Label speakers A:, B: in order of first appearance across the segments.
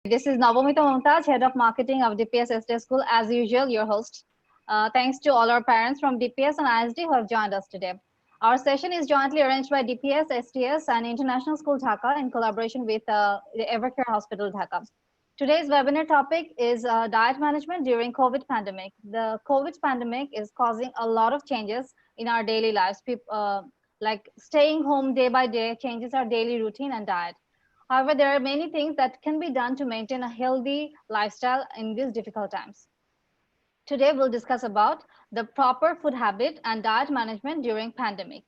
A: This is Navamita Mumtaz, Head of Marketing of DPS ST School, as usual, your host. Thanks to all our parents from DPS and ISD who have joined us today. Our session is jointly arranged by DPS, STS, and International School Dhaka in collaboration with the Evercare Hospital Dhaka. Today's webinar topic is diet management during COVID pandemic. The COVID pandemic is causing a lot of changes in our daily lives. Like staying home day by day changes our daily routine and diet. However, there are many things that can be done to maintain a healthy lifestyle in these difficult times. Today, we'll discuss about the proper food habit and diet management during pandemic.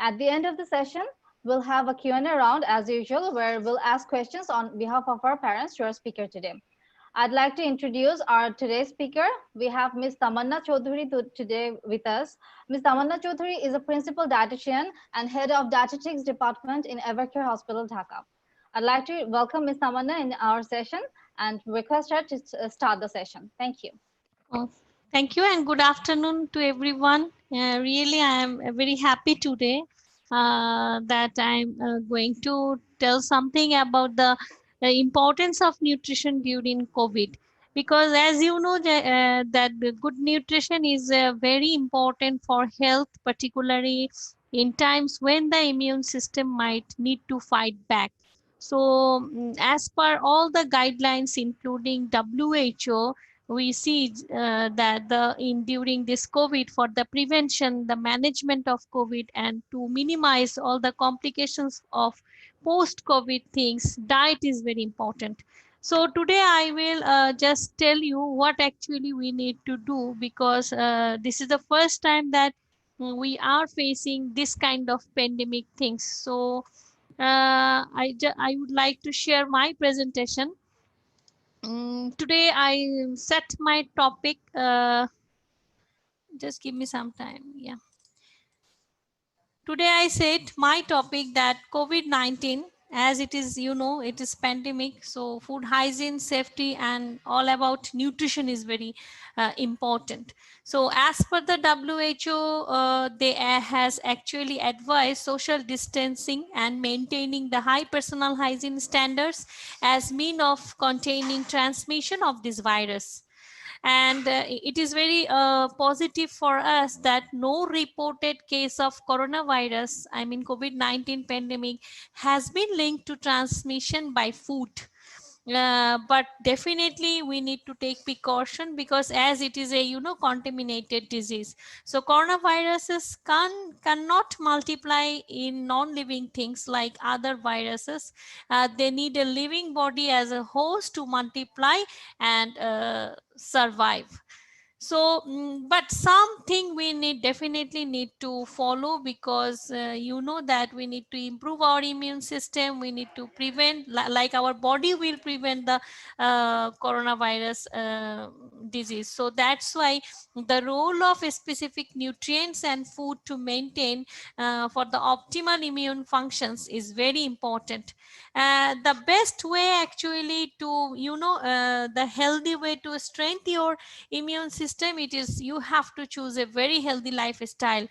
A: At the end of the session, we'll have a Q&A round as usual, where we'll ask questions on behalf of our parents to our speaker today. I'd like to introduce our today's speaker. We have Ms. Tamanna Chowdhury today with us. Ms. Tamanna Chowdhury is a principal dietitian and head of dietetics department in Evercare Hospital, Dhaka. I'd like to welcome Ms. Tamanna in our session and request her to start the session. Thank you.
B: Thank you and good afternoon to everyone. Really, I am very happy today that I'm going to tell something about the importance of nutrition during COVID. Because as you know, that the good nutrition is very important for health, particularly in times when the immune system might need to fight back. So, as per all the guidelines, including WHO, we see that during this COVID, for the prevention, the management of COVID, and to minimize all the complications of post-COVID things, diet is very important. So today I will just tell you what actually we need to do, because this is the first time that we are facing this kind of pandemic things. So I would like to share my presentation. Today I set my topic. Just give me some time. Yeah. Today I said my topic that COVID-19, as it is, you know, it is pandemic. So food hygiene, safety, and all about nutrition is very important. So as per the WHO, they has actually advised social distancing and maintaining the high personal hygiene standards as mean of containing transmission of this virus. And it is very positive for us that no reported case of coronavirus, I mean COVID-19 pandemic, has been linked to transmission by food. But definitely we need to take precaution, because as it is a, you know, contaminated disease. So coronaviruses cannot multiply in non-living things like other viruses. They need a living body as a host to multiply and survive. So but something we definitely need to follow, because you know that we need to improve our immune system. We need to prevent, like our body will prevent the coronavirus disease. So that's why the role of specific nutrients and food to maintain for the optimal immune functions is very important. The best way actually to, you know, the healthy way to strengthen your immune system, it is you have to choose a very healthy lifestyle.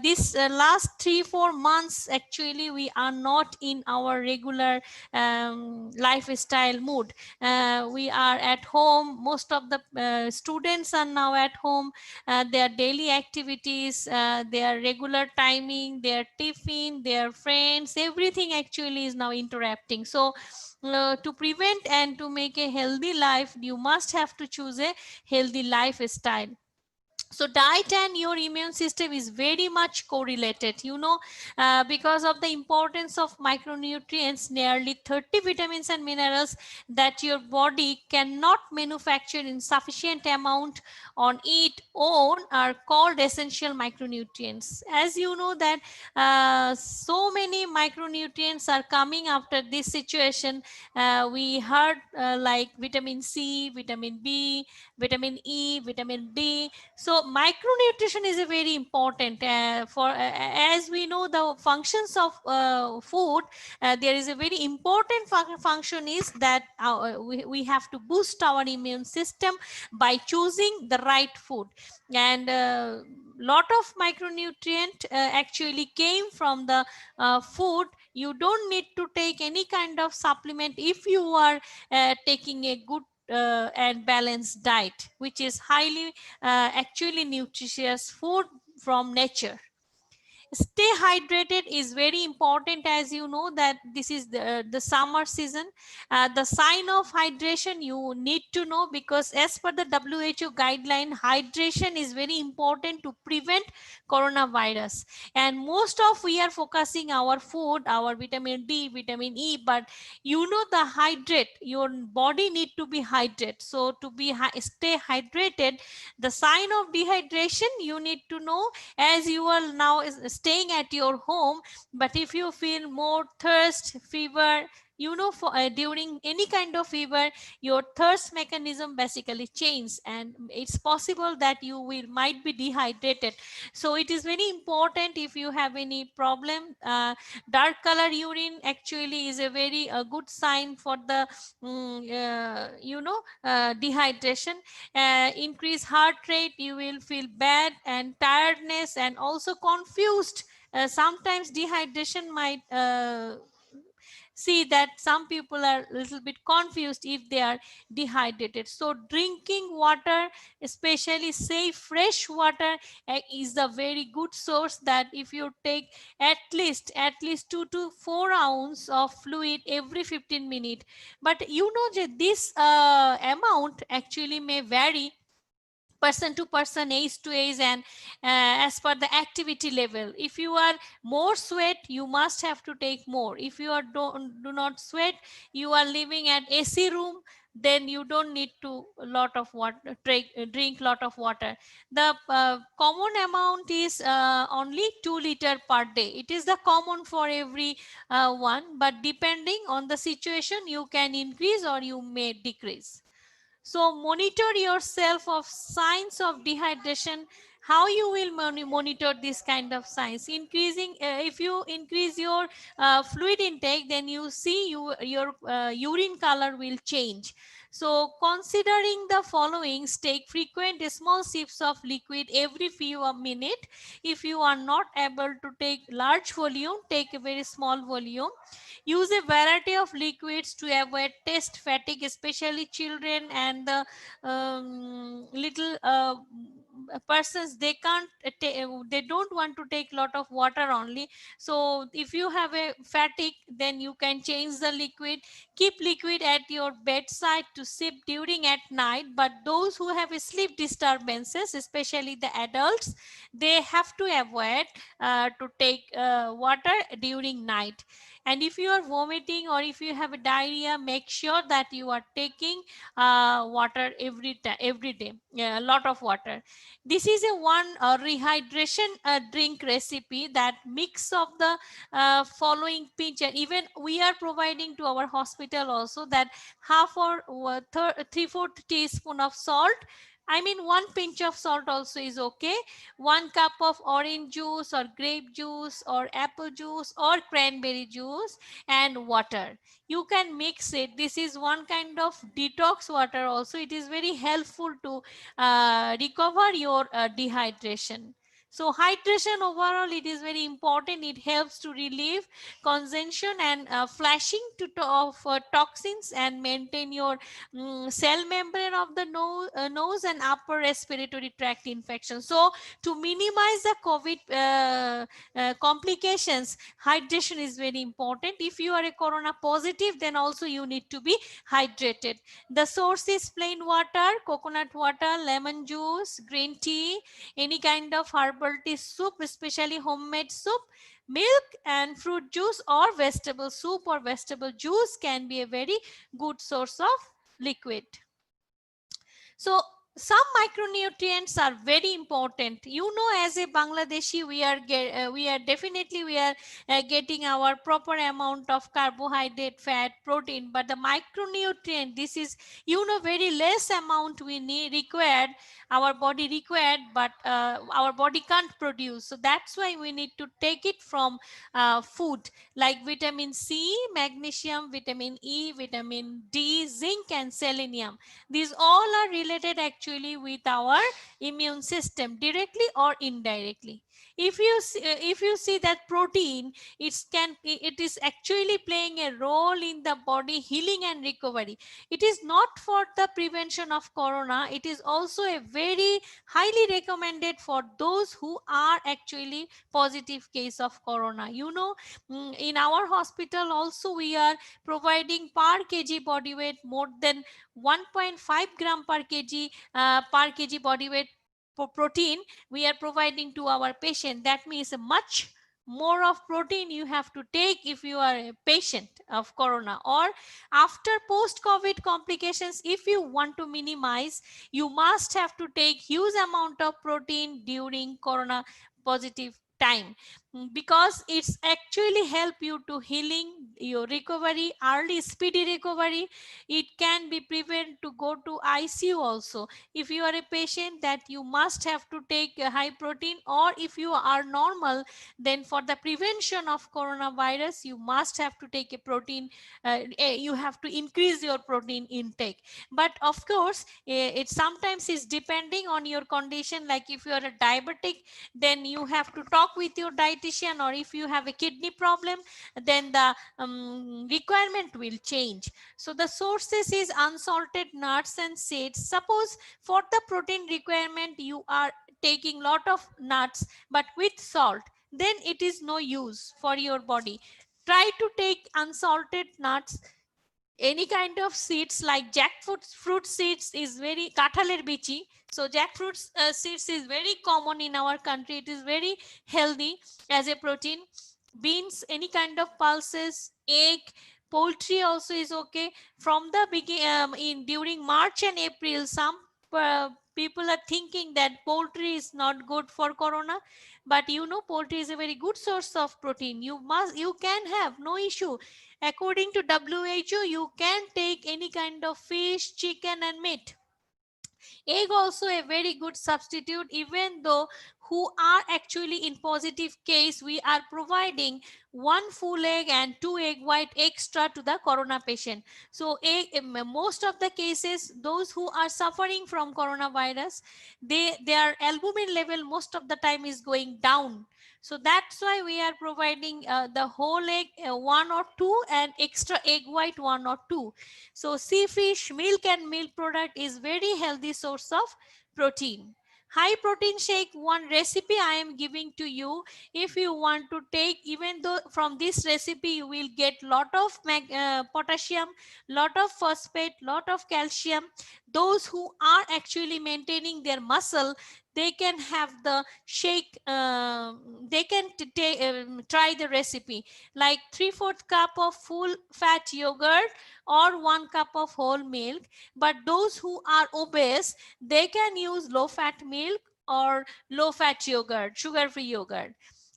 B: This last 3-4 months actually we are not in our regular lifestyle mood. We are at home. Most of the students are now at home. Their daily activities, their regular timing, their tiffin, their friends, everything actually is now interrupting. So to prevent and to make a healthy life, you must have to choose a healthy lifestyle. So diet and your immune system is very much correlated, you know, because of the importance of micronutrients. Nearly 30 vitamins and minerals that your body cannot manufacture in sufficient amount on its own are called essential micronutrients. As you know that so many micronutrients are coming after this situation. We heard like vitamin C, vitamin B, vitamin E, vitamin D. So micronutrition is a very important for as we know the functions of food. There is a very important function is that we have to boost our immune system by choosing the right food, and lot of micronutrient actually came from the food. You don't need to take any kind of supplement if you are taking a good and balanced diet, which is highly actually nutritious food from nature. Stay hydrated is very important, as you know that this is the summer season. The sign of hydration you need to know, because as per the WHO guideline, hydration is very important to prevent coronavirus. And most of we are focusing our food, our vitamin D, vitamin E, but you know the hydrate, your body need to be hydrated. So to be stay hydrated, the sign of dehydration you need to know, as you are now staying at your home, but if you feel more thirst, fever, you know, for during any kind of fever, your thirst mechanism basically changes, and it's possible that you will might be dehydrated. So it is very important, if you have any problem, dark color urine actually is a very good sign for the dehydration. Increase heart rate, you will feel bad and tiredness and also confused. Sometimes dehydration might see that some people are a little bit confused if they are dehydrated. So drinking water, especially safe fresh water, is a very good source, that if you take at least 2 to 4 ounce of fluid every 15 minutes. But you know that this amount actually may vary person to person, age to age, and as per the activity level. If you are more sweat, you must have to take more. If you are do not sweat, you are living at AC room, then you don't need to a lot of water, drink lot of water. The common amount is only 2 liter per day. It is the common for every one, but depending on the situation, you can increase or you may decrease. So monitor yourself of signs of dehydration. How you will monitor this kind of signs? Increasing, if you increase your fluid intake, then you see your urine color will change. So considering the following, take frequent small sips of liquid every few minutes. If you are not able to take large volume, take a very small volume. Use a variety of liquids to avoid taste fatigue, especially children and the little persons. They can't they don't want to take lot of water only. So if you have a fatigue, then you can change the liquid. Keep liquid at your bedside to sip during at night. But those who have sleep disturbances, especially the adults, they have to avoid to take water during night. And if you are vomiting or if you have a diarrhea, make sure that you are taking water every day, a lot of water. This is a one rehydration drink recipe, that mix of the following pinch, and even we are providing to our hospital also, that half or 3/4 teaspoon of salt. I mean, one pinch of salt also is okay. 1 cup of orange juice or grape juice or apple juice or cranberry juice and water. You can mix it. This is one kind of detox water also. It is very helpful to recover your dehydration. So hydration overall, it is very important. It helps to relieve consumption and flashing of toxins, and maintain your cell membrane of the nose and upper respiratory tract infection. So to minimize the COVID complications, hydration is very important. If you are a corona positive, then also you need to be hydrated. The source is plain water, coconut water, lemon juice, green tea, any kind of herbal tea soup, especially homemade soup, milk and fruit juice, or vegetable soup or vegetable juice can be a very good source of liquid. So some micronutrients are very important. As a Bangladeshi, we are definitely we are getting our proper amount of carbohydrate, fat, protein, but the micronutrient, this is very less amount we need required, our body required, but our body can't produce. So that's why we need to take it from food like vitamin C, magnesium, vitamin E, vitamin D, zinc, and selenium. These all are related actually with our immune system directly or indirectly. If you see that protein, it is actually playing a role in the body healing and recovery. It is not for the prevention of corona, it is also a very highly recommended for those who are actually positive case of corona. In our hospital also we are providing per kg body weight more than 1.5 gram per kg body weight protein we are providing to our patient. That means much more of protein you have to take if you are a patient of corona, or after post covid complications. If you want to minimize, you must have to take huge amount of protein during corona positive time. Because it's actually help you to healing your recovery, early speedy recovery. It can be prevent to go to ICU also. If you are a patient that you must have to take a high protein, or if you are normal, then for the prevention of coronavirus you must have to take a protein, you have to increase your protein intake. But of course it sometimes is depending on your condition. Like if you are a diabetic, then you have to talk with your dietitian, or if you have a kidney problem, then the requirement will change. So the sources is unsalted nuts and seeds. Suppose for the protein requirement you are taking lot of nuts but with salt, then it is no use for your body. Try to take unsalted nuts, any kind of seeds like jackfruit fruit seeds is very kathaler bichi. So jackfruit seeds is very common in our country. It is very healthy as a protein. Beans, any kind of pulses, egg, poultry also is okay. From the begin in during March and April, some people are thinking that poultry is not good for corona, but poultry is a very good source of protein. You can have no issue. According to WHO, you can take any kind of fish, chicken, and meat. Egg also a very good substitute. Even though who are actually in positive case, we are providing one full egg and two egg white extra to the corona patient. So most of the cases, those who are suffering from coronavirus, their albumin level most of the time is going down. So that's why we are providing the whole egg, one or two, and extra egg white, one or two. So sea fish, milk, and milk product is very healthy source of protein. High protein shake, one recipe I am giving to you. If you want to take, even though from this recipe you will get lot of potassium, lot of phosphate, lot of calcium. Those who are actually maintaining their muscle, they can have the shake. They can try the recipe like 3/4 cup of full fat yogurt or 1 cup of whole milk. But those who are obese, they can use low fat milk or low fat yogurt, sugar free yogurt.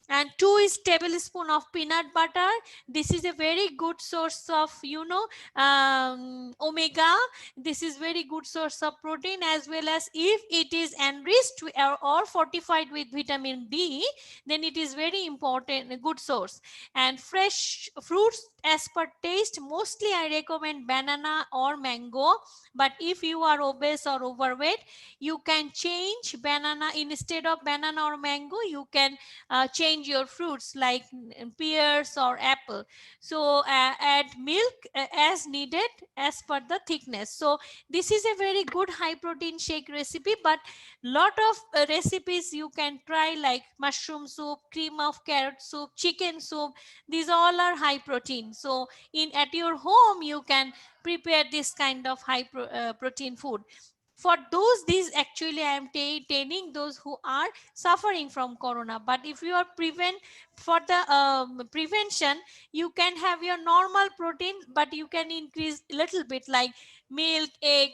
B: And 2 is tablespoon of peanut butter. This is a very good source of omega. This is very good source of protein, as well as if it is enriched or fortified with vitamin D, then it is very important, a good source. And fresh fruits as per taste, mostly I recommend banana or mango. But if you are obese or overweight, you can change banana. Instead of banana or mango, you can change your fruits like pears or apple. So add milk as needed as per the thickness. So this is a very good high protein shake recipe. But lot of recipes you can try like mushroom soup, cream of carrot soup, chicken soup. These all are high protein. So in at your home you can prepare this kind of high protein food. For those, these actually I am telling those who are suffering from corona. But if you are prevent for the prevention, you can have your normal protein, but you can increase little bit like milk, egg,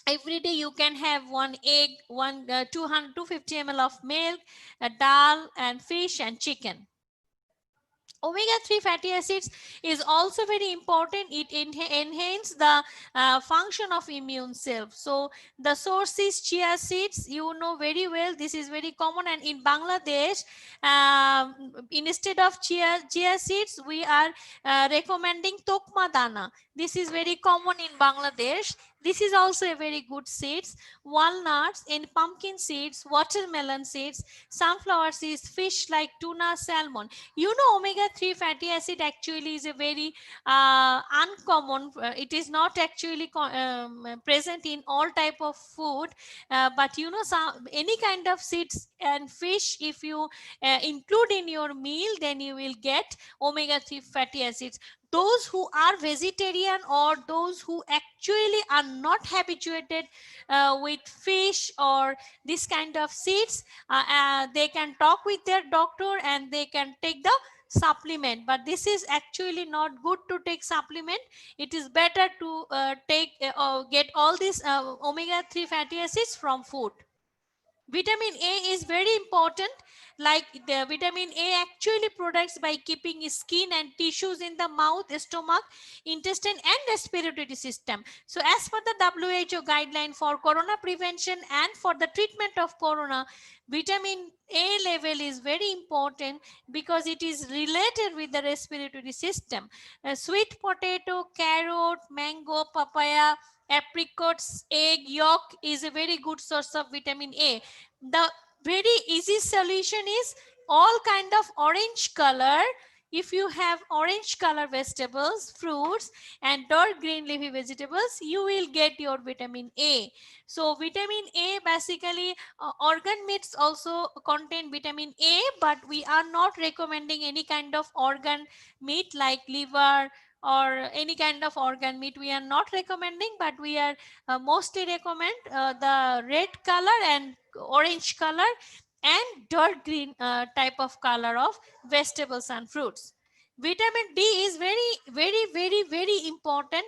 B: Every day you can have one egg, one 200 250 ml of milk, a dal and fish and chicken. Omega-3 fatty acids is also very important. It enhances the function of immune self. So the source is chia seeds. You know very well, this is very common. And in Bangladesh, instead of chia seeds, we are recommending tokma dana. This is very common in Bangladesh. This is also a very good seeds. Walnuts and pumpkin seeds, watermelon seeds, sunflower seeds, fish like tuna, salmon. You know, omega-3 fatty acid actually is a very uncommon, it is not actually present in all type of food, but you know, some any kind of seeds and fish, if you include in your meal, then you will get omega-3 fatty acids. Those who are vegetarian or those who actually are not habituated with fish or this kind of seeds, they can talk with their doctor and they can take the supplement. But this is actually not good to take supplement. It is better to take get all these omega-3 fatty acids from food. Vitamin A is very important. Like the vitamin A actually products by keeping skin and tissues in the mouth, stomach, intestine and respiratory system. So as per the WHO guideline for corona prevention and for the treatment of corona, vitamin A level is very important because it is related with the respiratory system. Sweet potato, carrot, mango, papaya, apricots, egg yolk is a very good source of vitamin A. The very easy solution is all kind of orange color. If you have orange color vegetables, fruits and dark green leafy vegetables, you will get your vitamin A. So vitamin A basically, organ meats also contain vitamin A, but we are not recommending any kind of organ meat like liver or any kind of organ meat. We are not recommending, but we are mostly recommend the red color and orange color and dark green type of color of vegetables and fruits. Vitamin D is very important.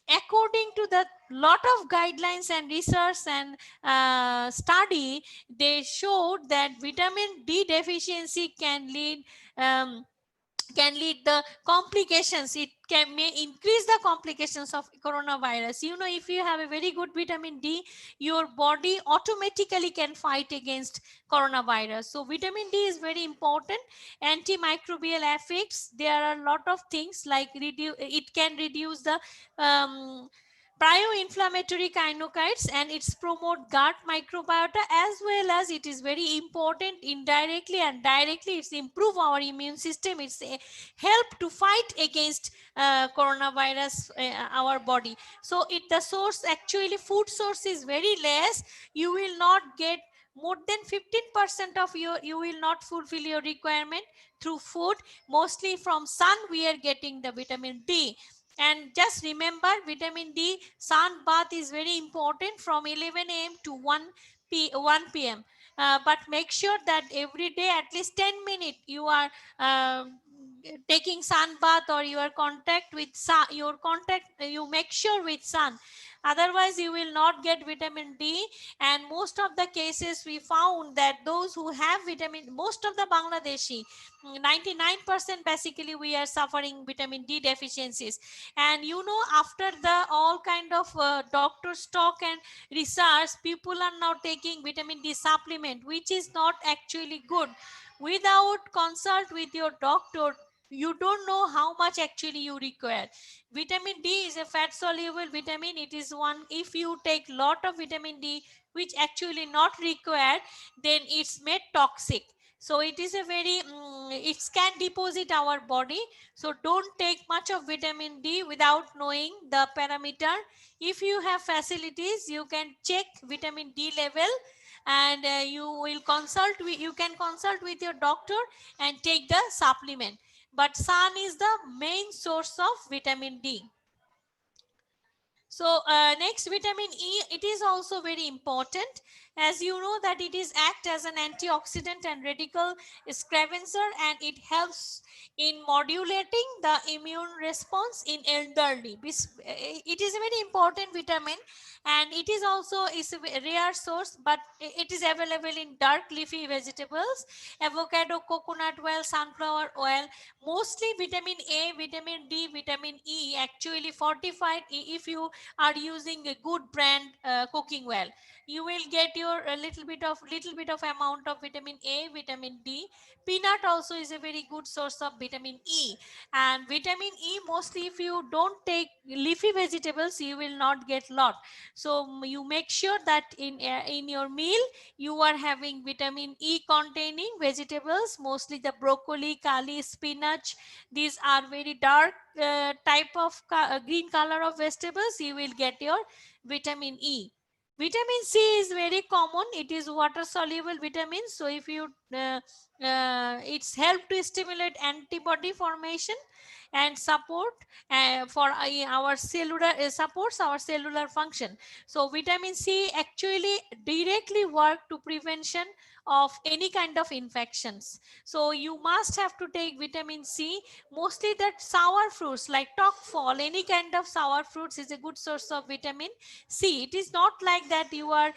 B: According to the lot of guidelines and research and study, they showed that vitamin D deficiency um, can lead the complications. It can may increase the complications of coronavirus. You know, if you have a very good vitamin D, your body automatically can fight against coronavirus. So vitamin D is very important. Antimicrobial effects, there are a lot of things like it can reduce the um, pro-inflammatory kinokines and it's promote gut microbiota, as well as it is very important indirectly and directly, it's improve our immune system. It's a help to fight against coronavirus our body. So it the source, actually food source is very less. You will not get more than 15% of your, you will not fulfill your requirement through food. Mostly from sun we are getting the vitamin D. And just remember, vitamin D sun bath is very important from 11 a.m. to 1 p.m. But make sure that every day at least 10 minutes you are uh, taking sun bath, or your contact with sun, your contact, you make sure with sun. Otherwise you will not get vitamin D. And most of the cases we found that those who have vitamin, most of the Bangladeshi, 99% basically we are suffering vitamin D deficiencies. And you know, after the all kind of doctors talk and research, people are now taking vitamin D supplement, which is not actually good. Without consult with your doctor, you don't know how much actually you require. Vitamin D is a fat soluble vitamin. It is one, if you take lot of vitamin D which actually not required, then it's made toxic. So it is a very it can deposit our body. So don't take much of vitamin D without knowing the parameter. If you have facilities, you can check vitamin D level, and you will consult with, you can consult with your doctor and take the supplement. But sun is the main source of vitamin D. So next, vitamin E, it is also very important. as you know that it is act as an antioxidant and radical scavenger, and it helps in modulating the immune response in elderly. It is a very important vitamin, and it is also is a rare source, but it is available in dark leafy vegetables, avocado, coconut oil, sunflower oil. Mostly vitamin A, vitamin D, vitamin E actually fortified if you are using a good brand cooking oil. You will get your a little bit of amount of vitamin A, vitamin D. Peanut also is a very good source of vitamin E. And vitamin E, mostly if you don't take leafy vegetables, you will not get lot. So you make sure that in your meal you are having vitamin E containing vegetables, mostly the broccoli, kali, spinach. These are very dark type of green color of vegetables. You will get your vitamin E. Vitamin C is very common. It is water soluble vitamin. So if you it's help to stimulate antibody formation and support for our cellular supports our cellular function. So vitamin C actually directly work to prevention of any kind of infections. So you must have to take vitamin C. Mostly that sour fruits like talk fall, any kind of sour fruits is a good source of vitamin C. It is not like that you are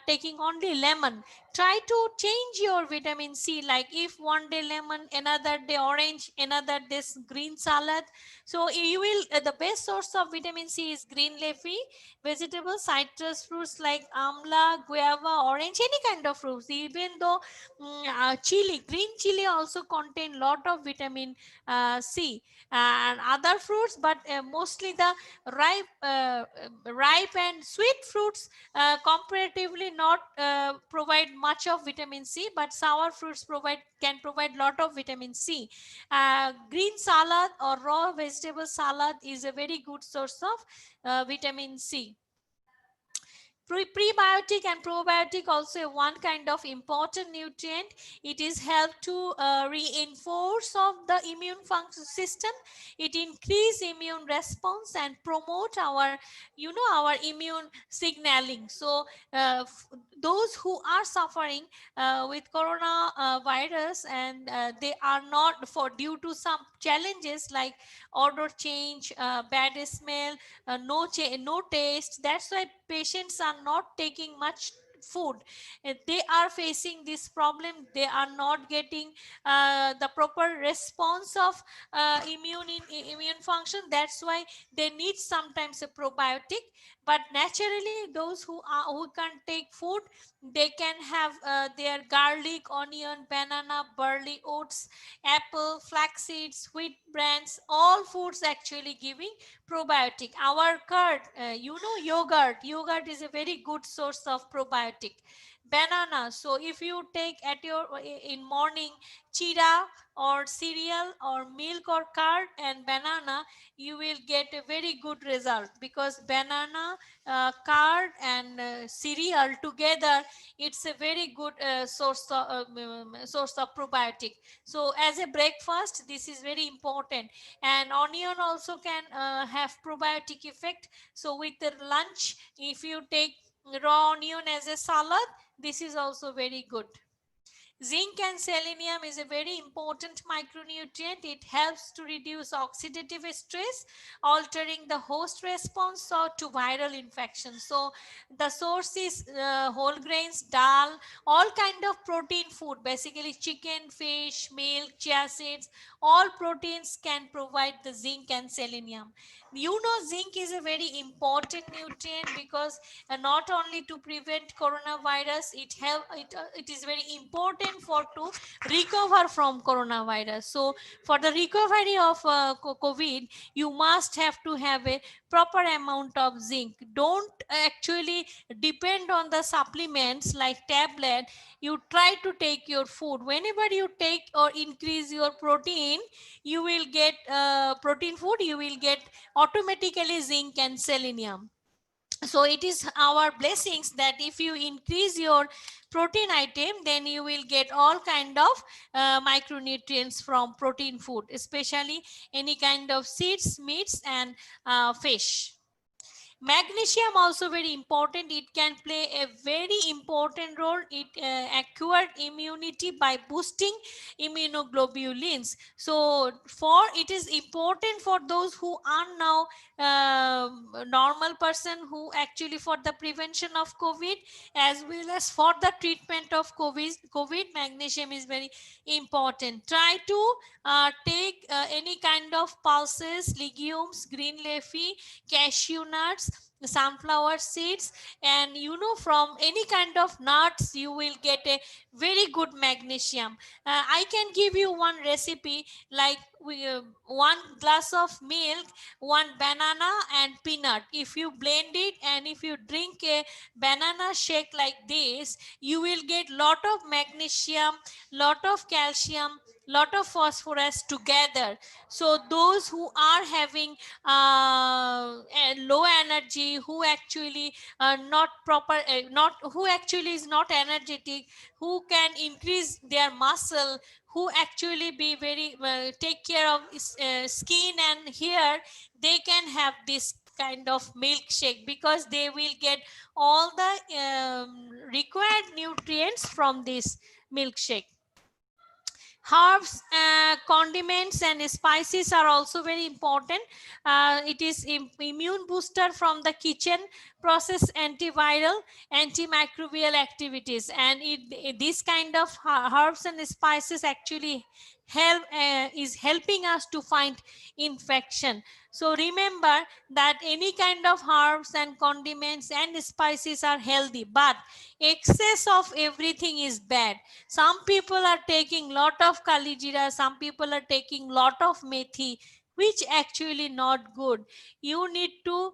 B: taking only lemon. Try to change your vitamin C, like if one day lemon, another day orange, another this green salad. So you will the best source of vitamin C is green leafy vegetables, citrus fruits like amla, guava, orange, any kind of fruits. Even though chili, green chili also contain lot of vitamin C and other fruits, but mostly the ripe and sweet fruits comparatively not provide much of vitamin C, but sour fruits can provide lot of vitamin C. Green salad or raw vegetable salad is a very good source of vitamin C. Prebiotic and probiotic also one kind of important nutrient. It is help to reinforce of the immune function system. It increase immune response and promote our our immune signaling. So those who are suffering with corona virus, and they are not for due to some challenges like odor change, bad smell, no taste. That's why patients are not taking much food. They are facing this problem. They are not getting the proper response of immune function. That's why they need sometimes a probiotic. But naturally, those who can take food, they can have their garlic, onion, banana, barley, oats, apple, flax seeds, wheat brands, all foods actually giving probiotic. Our curd, yogurt is a very good source of probiotic. Banana, so if you take at your in morning chira or cereal or milk or curd and banana, you will get a very good result, because banana, curd and cereal together, it's a very good source of probiotic. So as a breakfast, this is very important. And onion also can have probiotic effect. So with the lunch, if you take raw onion as a salad, this is also very good. Zinc and selenium is a very important micronutrient. It helps to reduce oxidative stress, altering the host response to viral infections. So the source is whole grains, dal, all kind of protein food, basically chicken, fish, milk, chia seeds, all proteins can provide the zinc and selenium. Zinc is a very important nutrient, because not only to prevent coronavirus, it is very important for to recover from coronavirus. So for the recovery of COVID, you must have to have a proper amount of zinc. Don't actually depend on the supplements like tablet. You try to take your food. Whenever you take or increase your protein, you will get protein food, you will get automatically zinc and selenium. So it is our blessings that if you increase your protein item, then you will get all kind of micronutrients from protein food, especially any kind of seeds, meats, and fish. Magnesium also very important. It can play a very important role. It acquired immunity by boosting immunoglobulins. So for it is important for those who are now normal person, who actually for the prevention of COVID as well as for the treatment of COVID, magnesium is very important. Try to take any kind of pulses, legumes, green leafy, cashew nuts, sunflower seeds, and from any kind of nuts you will get a very good magnesium. I can give you one recipe, like one glass of milk, one banana and peanut. If you blend it and if you drink a banana shake like this, you will get lot of magnesium, lot of calcium, lot of phosphorus together. So those who are having a low energy, who actually not proper not who actually is not energetic, who can increase their muscle, who actually be very take care of skin and hair, they can have this kind of milkshake, because they will get all the required nutrients from this milkshake. Herbs, condiments and spices are also very important. It is immune booster from the kitchen, process antiviral, antimicrobial activities, and this kind of herbs and spices actually is helping us to find infection. So remember that any kind of herbs and condiments and spices are healthy, but excess of everything is bad. Some people are taking lot of kalijira, some people are taking lot of methi, which actually not good. You need to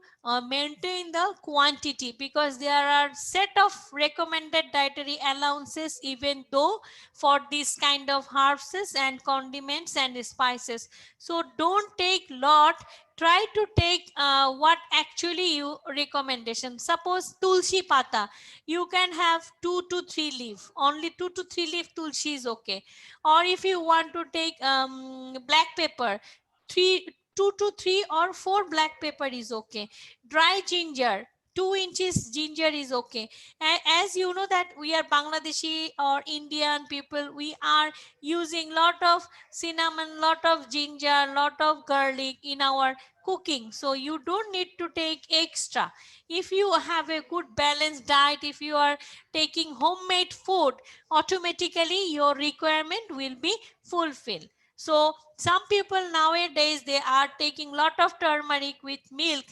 B: maintain the quantity, because there are set of recommended dietary allowances even though for this kind of herbs and condiments and spices. So don't take lot, try to take what actually you recommendation. Suppose tulsi pata, you can have 2 to 3 leaf, only 2 to 3 leaf tulsi is okay. Or if you want to take black pepper, 2 to 3 or 4 black pepper is okay. Dry ginger, 2 inches ginger is okay. As you know that we are Bangladeshi or Indian people, we are using lot of cinnamon, lot of ginger, lot of garlic in our cooking, so you don't need to take extra. If you have a good balanced diet, if you are taking homemade food, automatically your requirement will be fulfilled. So some people nowadays, they are taking lot of turmeric with milk,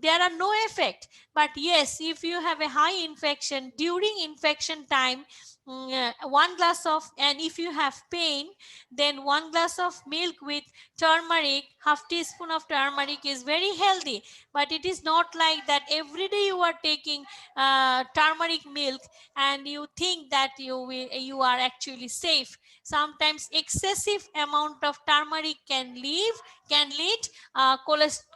B: there are no effect. But yes, if you have a high infection, during infection time, 1 glass of, and if you have pain, then 1 glass of milk with turmeric, half teaspoon of turmeric is very healthy. But it is not like that every day you are taking turmeric milk and you think that you are actually safe. Sometimes excessive amount of turmeric can lead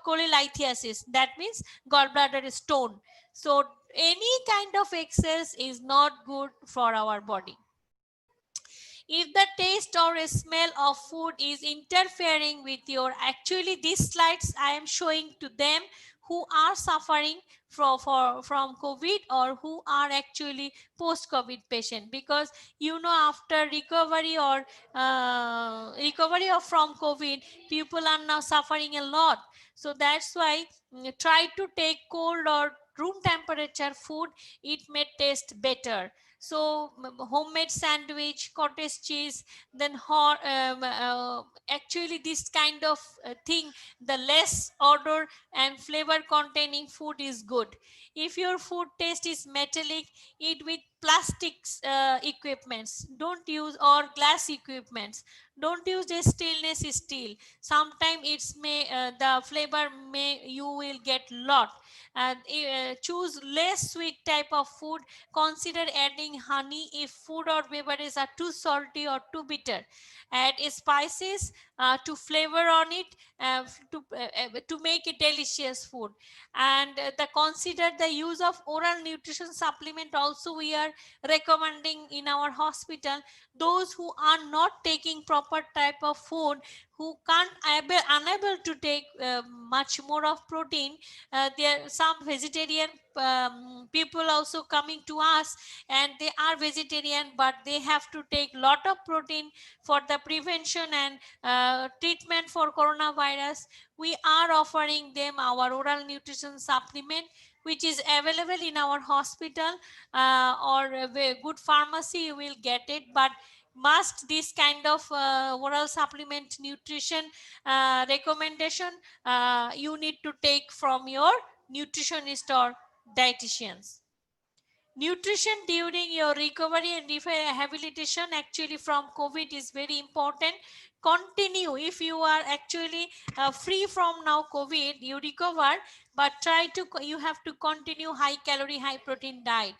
B: cholelithiasis, that means gallbladder stone. So any kind of excess is not good for our body. If the taste or smell of food is interfering with your, actually these slides I am showing to them who are suffering from COVID, or who are actually post COVID patient, because after recovery or recovery of from COVID, people are now suffering a lot. So that's why try to take cold or room temperature food, it may taste better. So homemade sandwich, cottage cheese, then hot, actually this kind of thing, the less odor and flavor containing food is good. If your food taste is metallic, eat with plastics equipments, don't use, or glass equipments, don't use the stainless steel. Sometimes it's may the flavor may you will get lot. And choose less sweet type of food. Consider adding honey if food or beverages are too salty or too bitter. Add spices to flavor on it, to make it delicious food. And the consider the use of oral nutrition supplement also we are are recommending in our hospital, those who are not taking proper type of food, who can't unable to take much more of protein, there some vegetarian people also coming to us, and they are vegetarian but they have to take lot of protein for the prevention and treatment for coronavirus. We are offering them our oral nutrition supplement, which is available in our hospital or a good pharmacy. You will get it, but must this kind of oral supplement nutrition recommendation you need to take from your nutritionist or dietitians. Nutrition during your recovery and rehabilitation actually from COVID is very important. Continue if you are actually free from now COVID, you recover, but try to you have to continue high calorie, high protein diet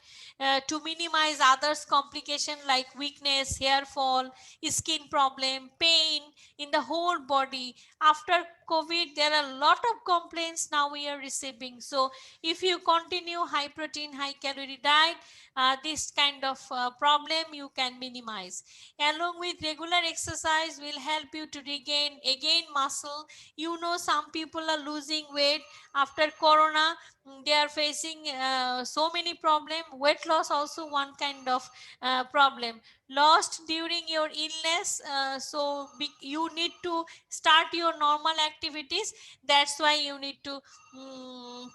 B: to minimize others complication like weakness, hair fall, skin problem, pain in the whole body. After COVID, there are a lot of complaints now we are receiving. So if you continue high protein, high calorie diet, this kind of problem you can minimize. Along with regular exercise will help you to regain again muscle. You know, some people are losing weight after corona. They are facing so many problems. Weight loss also one kind of problem lost during your illness. You need to start your normal activities. That's why you need to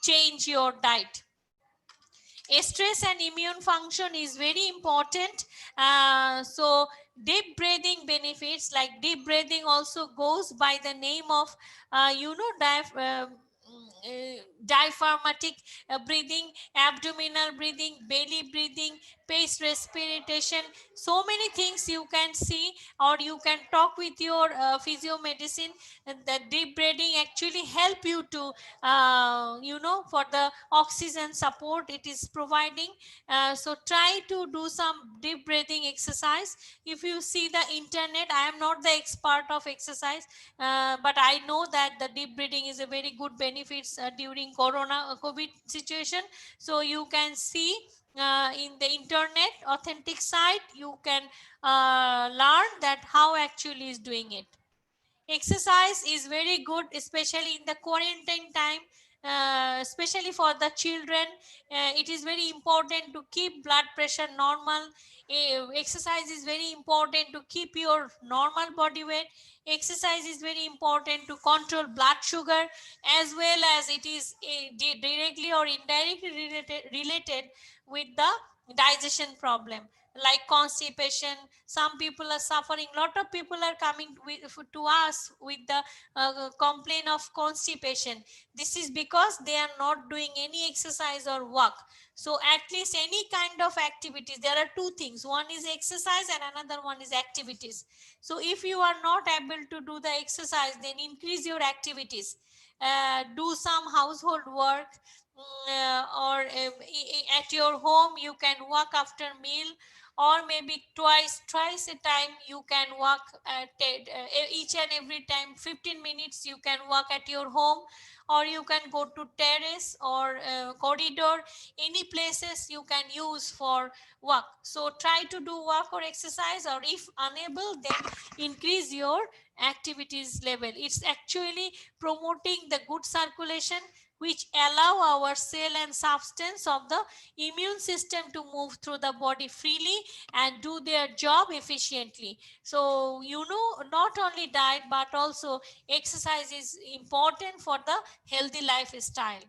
B: change your diet. Stress and immune function is very important. So deep breathing benefits, like deep breathing also goes by the name of diaphragmatic breathing, abdominal breathing, belly breathing, pace respiration. So many things you can see, or you can talk with your physio medicine. The deep breathing actually help you to for the oxygen support it is providing. So try to do some deep breathing exercise. If you see the internet, I am not the expert of exercise, but I know that the deep breathing is a very good benefits during corona COVID situation. So you can see in the internet authentic site, you can learn that how actually is doing it. Exercise is very good, especially in the quarantine time, especially for the children. It is very important to keep blood pressure normal. Exercise is very important to keep your normal body weight. Exercise is very important to control blood sugar, as well as it is directly or indirectly related with the digestion problem like constipation. Some people are suffering, lot of people are coming to us with the complaint of constipation. This is because they are not doing any exercise or work. So at least any kind of activities, there are two things, one is exercise and another one is activities. So if you are not able to do the exercise, then increase your activities. Do some household work, or at your home you can walk after meal, or maybe twice a time you can walk each and every time 15 minutes you can walk at your home, or you can go to terrace or corridor, any places you can use for walk. So try to do walk or exercise, or if unable, then increase your activities level. It's actually promoting the good circulation, which allow our cell and substance of the immune system to move through the body freely and do their job efficiently. So not only diet but also exercise is important for the healthy lifestyle.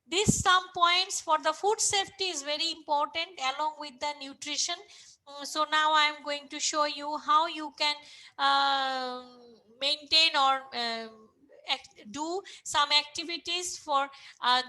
B: These some points for the food safety is very important along with the nutrition. So now I am going to show you how you can uh, maintain or do some activities for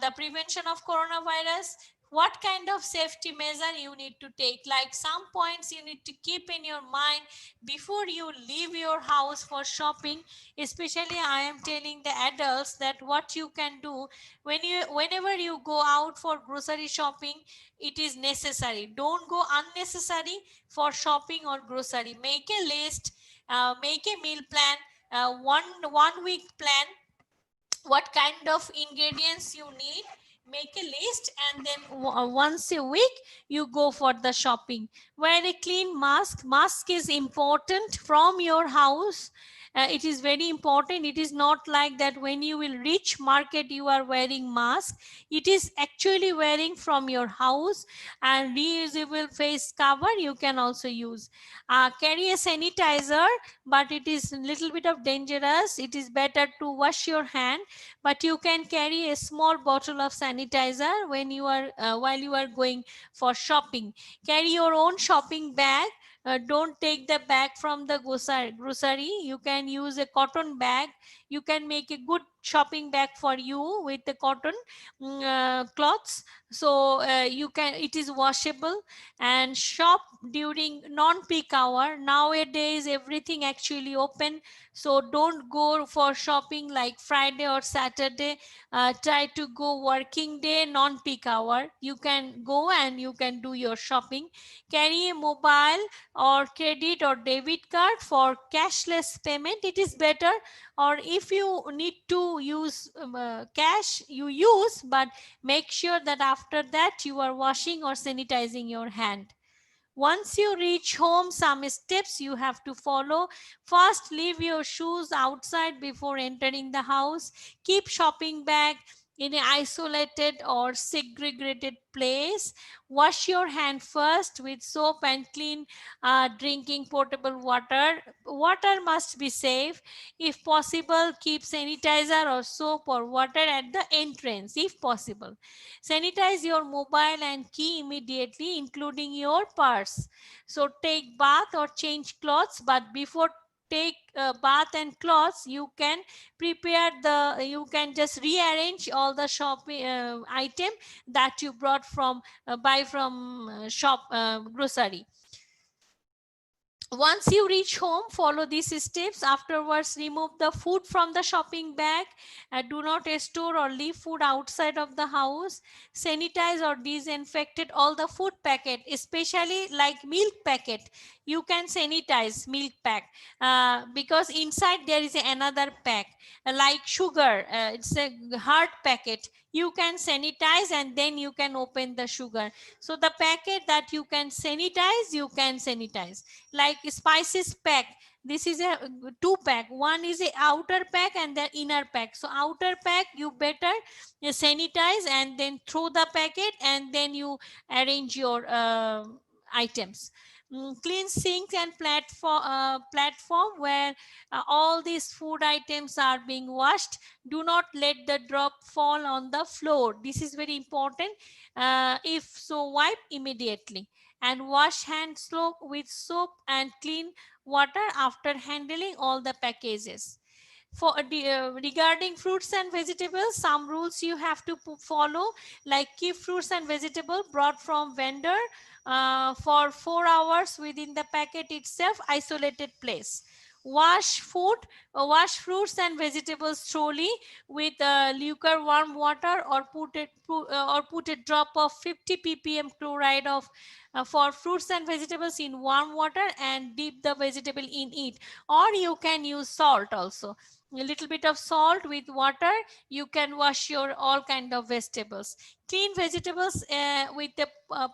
B: the prevention of coronavirus. What kind of safety measure you need to take, like some points you need to keep in your mind before you leave your house for shopping. Especially I am telling the adults that what you can do whenever you go out for grocery shopping, it is necessary, don't go unnecessary for shopping or grocery. Make a list, make a meal plan, one week plan, what kind of ingredients you need. make a list, and then once a week you go for the shopping. Wear a clean mask is important from your house. It is very important. It is not like that when you will reach market you are wearing mask. It is actually wearing from your house. And reusable face cover you can also use. Carry a sanitizer, but it is a little bit of dangerous. It is better to wash your hand, but you can carry a small bottle of sanitizer when you are while you are going for shopping. Carry your own shopping bag. Don't take the bag from the grocery. You can use a cotton bag. You can make a good shopping bag for you with the cotton cloths. So you can, it is washable. And shop during non peak hour. Nowadays everything actually open, so don't go for shopping like Friday or Saturday. Try to go working day, non peak hour. You can go and you can do your shopping. Carry a mobile or credit or debit card for cashless payment. It is better. Or if you need to use cash, you use, but make sure that after that you are washing or sanitizing your hand. Once you reach home, some steps you have to follow. First, leave your shoes outside before entering the house. Keep shopping bag in an isolated or segregated place. Wash your hand first with soap and clean drinking portable water. Water must be safe. If possible, keep sanitizer or soap or water at the entrance if possible. Sanitize your mobile and key immediately, including your purse. So take bath or change clothes, but before take bath and clothes, you can prepare the, you can just rearrange all the shopping item that you brought from buy from shop grocery. Once you reach home, follow these steps. Afterwards, remove the food from the shopping bag. Do not store or leave food outside of the house. Sanitize or disinfect all the food packet, especially like milk packet. You can sanitize milk pack because inside there is another pack like sugar. It's a hard packet. You can sanitize and then you can open the sugar. So the packet that you can sanitize, you can sanitize. Like spices pack, this is a two pack. One is a outer pack and the inner pack. So outer pack you better sanitize and then throw the packet and then you arrange your items. Clean sinks and platform where all these food items are being washed. Do not let the drop fall on the floor. This is very important. If so, wipe immediately and wash hands with soap and clean water after handling all the packages. For regarding fruits and vegetables, some rules you have to follow, like keep fruits and vegetable brought from vendor for 4 hours within the packet itself, isolated place. Wash fruits and vegetables thoroughly with lukewarm water, or put a drop of 50 ppm chloride of for fruits and vegetables in warm water and dip the vegetable in it. Or you can use salt also, a little bit of salt with water. You can wash your all kind of vegetables. Clean vegetables with the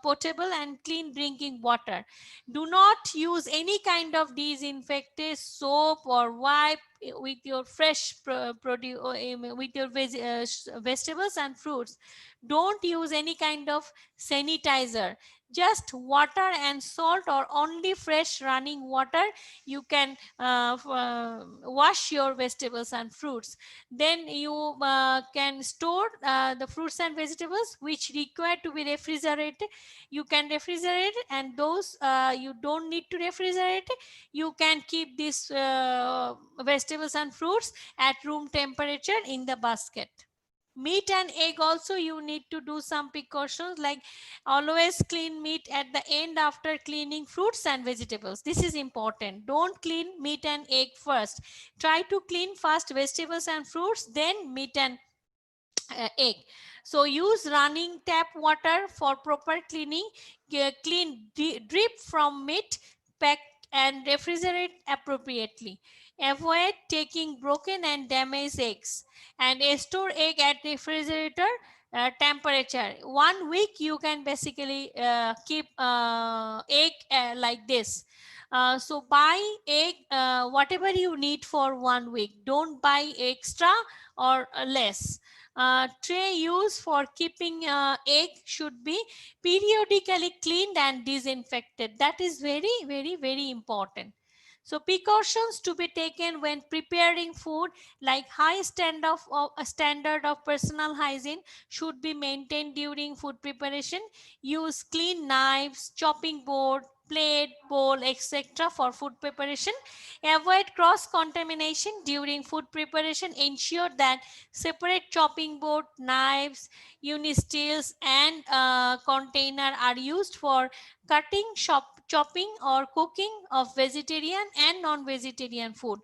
B: potable and clean drinking water. Do not use any kind of disinfectant soap or wipe with your fresh produce, with your vegetables and fruits. Don't use any kind of sanitizer. Just water and salt, or only fresh running water. You can wash your vegetables and fruits. Then you can store the fruits and vegetables which require to be refrigerated. You can refrigerate, and those you don't need to refrigerate. You can keep these vegetables and fruits at room temperature in the basket. Meat and egg also you need to do some precautions, like always clean meat at the end after cleaning fruits and vegetables. This is important. Don't clean meat and egg first. Try to clean first vegetables and fruits, then meat and egg. So use running tap water for proper cleaning. Clean drip from meat pack and refrigerate appropriately. Avoid taking broken and damaged eggs, and store egg at refrigerator temperature. 1 week you can basically keep egg like this. So buy egg whatever you need for 1 week. Don't buy extra or less. Tray used for keeping egg should be periodically cleaned and disinfected. That is very, very, very important. So precautions to be taken when preparing food, like high standard of personal hygiene should be maintained during food preparation. Use clean knives, chopping board, plate, bowl, etc. for food preparation. Avoid cross contamination during food preparation. Ensure that separate chopping board, knives, utensils, and container are used for cutting, chopping, or cooking of vegetarian and non-vegetarian food.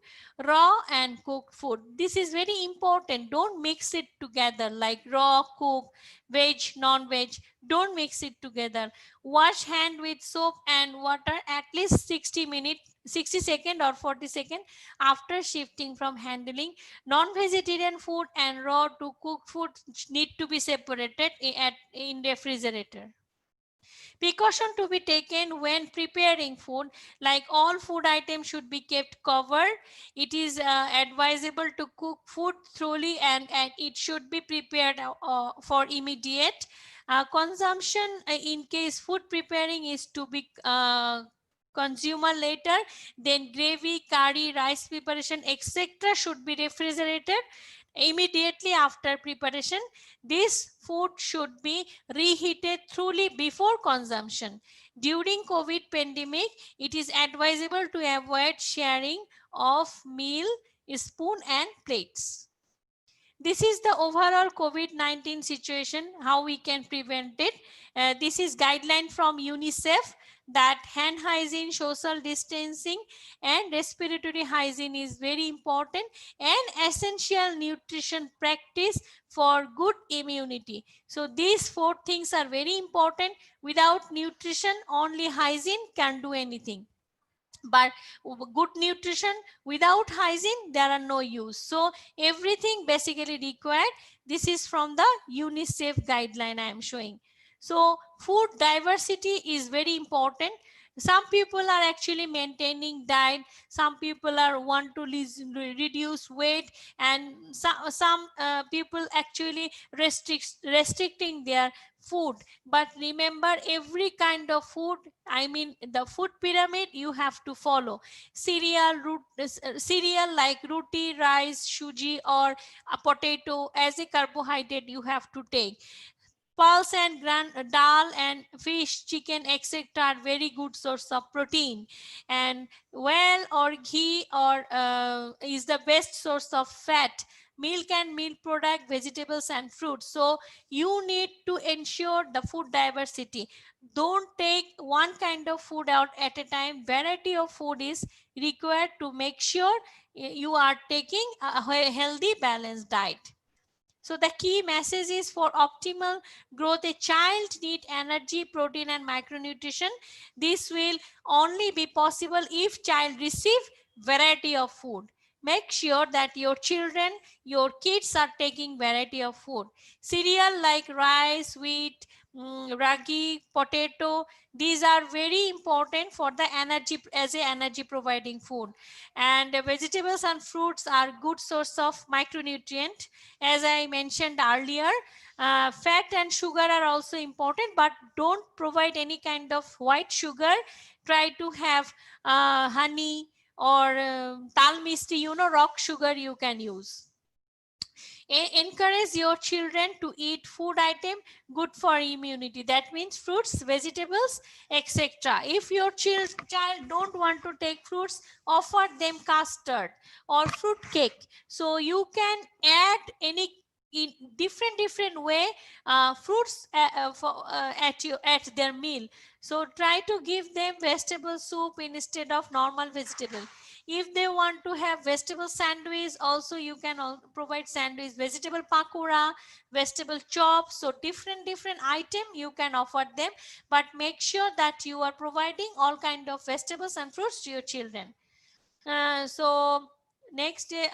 B: Raw and cooked food, this is very important. Don't mix it together, like raw, cook, veg, non-veg. Don't mix it together. Wash hand with soap and water at least 60 minutes, 60 second or 40 second after shifting from handling. Non-vegetarian food and raw to cooked food need to be separated in refrigerator. Precaution to be taken when preparing food, like all food items should be kept covered. It is advisable to cook food thoroughly, and it should be prepared for immediate consumption. In case food preparing is to be consumer later, then gravy, curry, rice preparation, etc. should be refrigerated immediately after preparation. This food should be reheated thoroughly before consumption. During COVID pandemic, it is advisable to avoid sharing of meal, spoon and plates. This is the overall COVID-19 situation, how we can prevent it. This is guideline from UNICEF that hand hygiene, social distancing and respiratory hygiene is very important, and essential nutrition practice for good immunity. So these four things are very important. Without nutrition, only hygiene can do anything, but good nutrition without hygiene, there are no use. So everything basically required. This is from the UNICEF guideline I am showing. So food diversity is very important. Some people are actually maintaining diet, some people are want to reduce weight, and some people actually restricting their food. But remember, every kind of food, I mean the food pyramid, you have to follow. Cereal like roti, rice, suji, or a potato as a carbohydrate you have to take. Pulse and dal and fish, chicken, etc. are very good source of protein. And well or ghee or is the best source of fat. Milk and milk product, vegetables and fruits. So you need to ensure the food diversity. Don't take one kind of food out at a time. Variety of food is required to make sure you are taking a healthy balanced diet. So the key message is, for optimal growth, a child needs energy, protein and micronutrition. This will only be possible if child receive variety of food. Make sure that your children, your kids are taking variety of food. Cereal like rice, wheat, ragi, potato, these are very important for the energy, as a energy providing food. And vegetables and fruits are good source of micronutrient. As I mentioned earlier, fat and sugar are also important, but don't provide any kind of white sugar. Try to have honey or tal misti, rock sugar you can use. Encourage your children to eat food item good for immunity. That means fruits, vegetables, etc. If your child don't want to take fruits, offer them custard or fruit cake. So you can add any in different way fruits at their meal. So try to give them vegetable soup instead of normal vegetable. If they want to have vegetable sandwich, also you can provide sandwich, vegetable pakora, vegetable chops. So different item you can offer them, but make sure that you are providing all kind of vegetables and fruits to your children. So next, the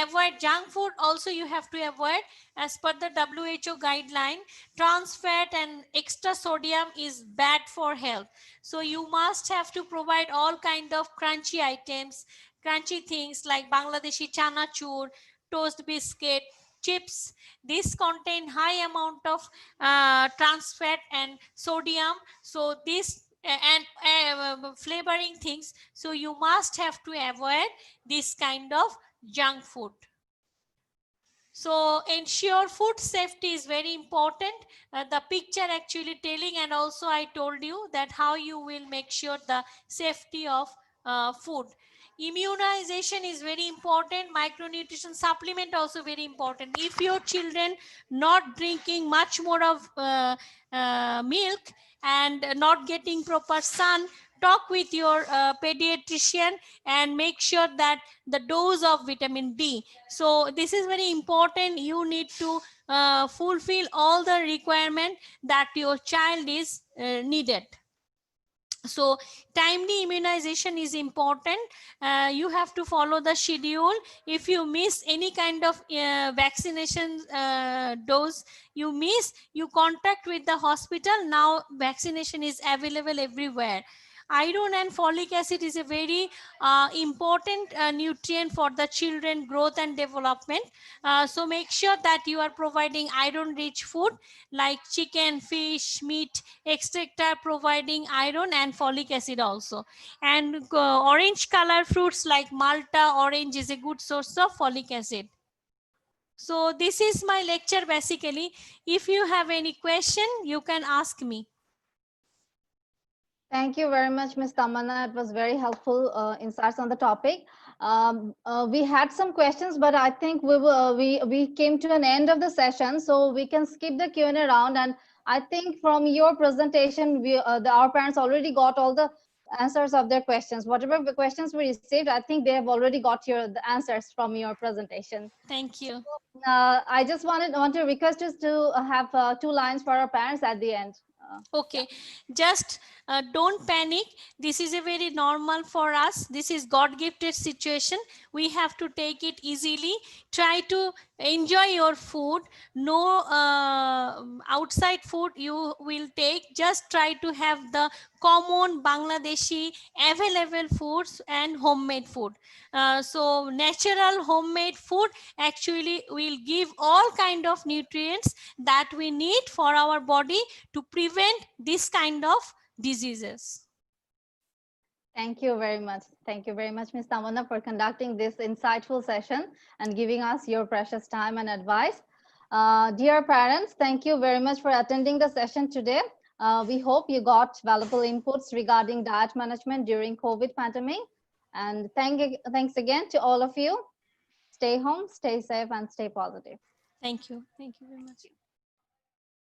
B: avoid junk food also you have to avoid. As per the WHO guideline, trans fat and extra sodium is bad for health. So you must have to provide all kind of crunchy items, crunchy things like Bangladeshi chana chur, toast biscuit, chips. These contain high amount of trans fat and sodium. So this and flavoring things, so you must have to avoid this kind of junk food. So ensure food safety is very important. The picture actually telling, and also I told you that how you will make sure the safety of food. Immunization is very important. Micronutrition supplement also very important. If your children not drinking much more of milk and not getting proper sun, talk with your pediatrician and make sure that the dose of vitamin D. So this is very important. You need to fulfill all the requirement that your child is needed. So timely immunization is important. You have to follow the schedule. If you miss any kind of vaccination dose, you contact with the hospital. Now vaccination is available everywhere. Iron and folic acid is a very important nutrient for the children growth and development. So make sure that you are providing iron rich food like chicken, fish, meat, etc., providing iron and folic acid also. And orange color fruits like malta, orange is a good source of folic acid. So this is my lecture basically. If you have any question, you can ask me.
A: Thank you very much, Ms. Tamanna. It was very helpful insights on the topic. We had some questions, but I think we came to an end of the session, so we can skip the Q&A round. And I think from your presentation, our parents already got all the answers of their questions. Whatever the questions we received, I think they have already got the answers from your presentation.
B: Thank you.
A: I just want to request us to have 2 lines for our parents at the end.
B: Okay, just don't panic. This is a very normal for us. This is God gifted situation. We have to take it easily. Try to enjoy your food. No outside food you will take. Just try to have the common Bangladeshi available foods and homemade food. So natural homemade food actually will give all kind of nutrients that we need for our body to prevent this kind of diseases.
A: Thank you very much. Thank you very much, Ms. Tamanna, for conducting this insightful session and giving us your precious time and advice. Dear parents, thank you very much for attending the session today. We hope you got valuable inputs regarding diet management during COVID pandemic. And thanks again to all of you. Stay home, stay safe, and stay positive.
B: Thank you. Thank you very much.